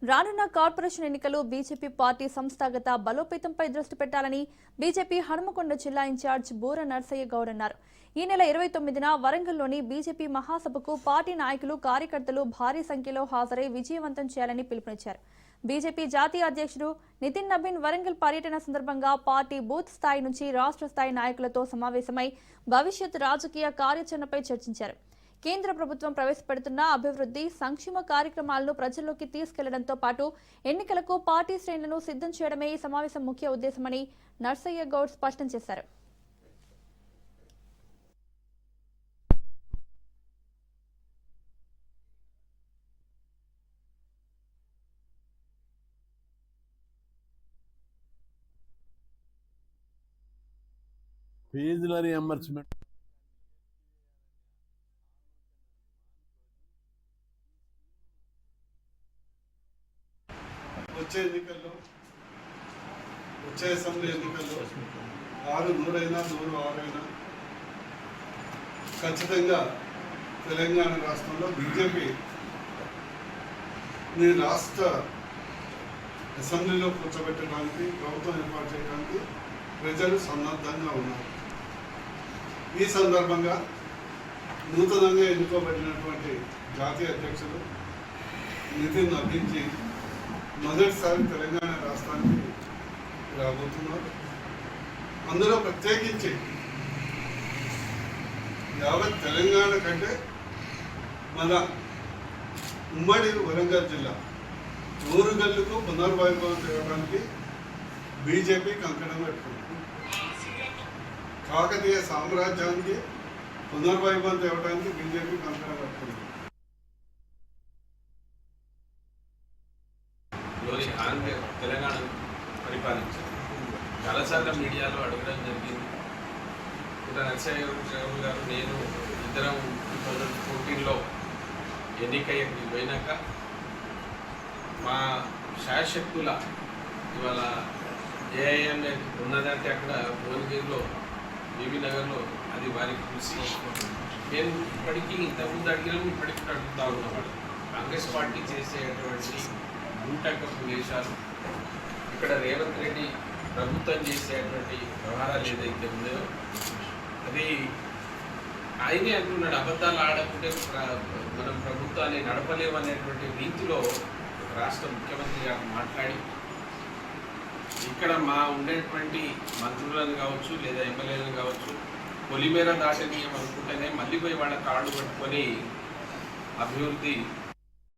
రానున్న కార్పొరేషన్ ఎన్నికలు BJP party సంస్థాగత బలోపేతంపై దృష్టి పెట్టాలని బీజేపీ హనుమకొండ జిల్లా ఇన్ఛార్జ్ బూర నర్సయ్య గౌడ్ అన్నారు. ఈ నెల 29న వరంగల్లోని బీజేపీ మహాసభకు పార్టీ నాయకులు కార్యకర్తలు భారీ సంఖ్యలో హాజరై విజయవంతం చేయాలని పిలుపునిచ్చారు. బీజేపీ జాతీయ అధ్యక్షుడు నితిన్ నబీన్ వరంగల్ పర్యటన సందర్భంగా పార్టీ బూత్ స్థాయి నుంచి రాష్ట్ర స్థాయి నాయకులతో సమావేశమై భవిష్యత్ రాజకీయ కార్యాచరణపై చర్చించారు. కేంద్ర ప్రభుత్వం ప్రవేశపెడుతున్న అభివృద్ధి సంక్షేమ కార్యక్రమాలను ప్రజల్లోకి తీసుకెళ్లడంతో పాటు ఎన్నికలకు పార్టీ శ్రేణులను సిద్ధం చేయడమే ఈ సమావేశం ముఖ్య ఉద్దేశమని నర్సయ్య గౌడ్ స్పష్టం చేశారు. ఫీజుల రియంబర్స్మెంట్ వచ్చే ఎన్నికల్లో వచ్చే అసెంబ్లీ ఎన్నికల్లో 100 అయినా 106 అయినా ఖచ్చితంగా తెలంగాణ రాష్ట్రంలో బీజేపీ రాష్ట్ర అసెంబ్లీలో కూర్చోబెట్టడానికి ప్రభుత్వం ఏర్పాటు చేయడానికి ప్రజలు సన్నద్ధంగా ఉన్నారు. ఈ సందర్భంగా నూతనంగా ఎన్నుకోబడినటువంటి జాతీయ అధ్యక్షులు నితిన్ నబీన్ జీ మొదటిసారి తెలంగాణ రాష్ట్రానికి రాబోతున్నారు. అందులో ప్రత్యేకించి యావత్ తెలంగాణ కంటే మన ఉమ్మడి వరంగల్ జిల్లా ఊరుగల్లుకు పునర్వైభవం చేయడానికి బీజేపీ కంకణం పెట్టుకుంది. కాకతీయ సామ్రాజ్యానికి పునర్వైభవం తేవడానికి బీజేపీ కంకణం పెట్టుకుంది. తెలంగాణ పరిపాలించారు. చాలాసార్లు మీడియాలో అడగడం జరిగింది. ఇక్కడ నర్సయ్య గారు నేను ఇద్దరం 2014లో ఎన్నికయ్యకి పోయినాక మా శాయశక్తుల ఇవాళ ఏఐఎం ఉన్నదంటే అక్కడ భువనగిరిలో బీబీ నగర్లో అది వారికి కృషి. నేను ఇప్పటికీ ఇంతకుముందు అడిగినాము, ఇప్పటికీ అడుగుతా ఉన్నవాడు కాంగ్రెస్ పార్టీ చేసేటువంటి భూటంకపు వేషాలు, ఇక్కడ రేవంత్ రెడ్డి ప్రభుత్వం చేసేటువంటి వ్యవహారాలు ఏదైతే ఉన్నాయో అది ఆయనే అంటున్నాడు. అబద్ధాలు ఆడకుంటే మనం ప్రభుత్వాన్ని నడపలేమనేటువంటి రీతిలో రాష్ట్ర ముఖ్యమంత్రి గారు మాట్లాడి ఇక్కడ మా ఉండేటువంటి మంత్రులను కావచ్చు లేదా ఎమ్మెల్యేలను కావచ్చు పొలిమేర దాటనీయం అనుకుంటేనే మళ్ళీ పోయి వాళ్ళ కాళ్ళు పట్టుకొని అభివృద్ధి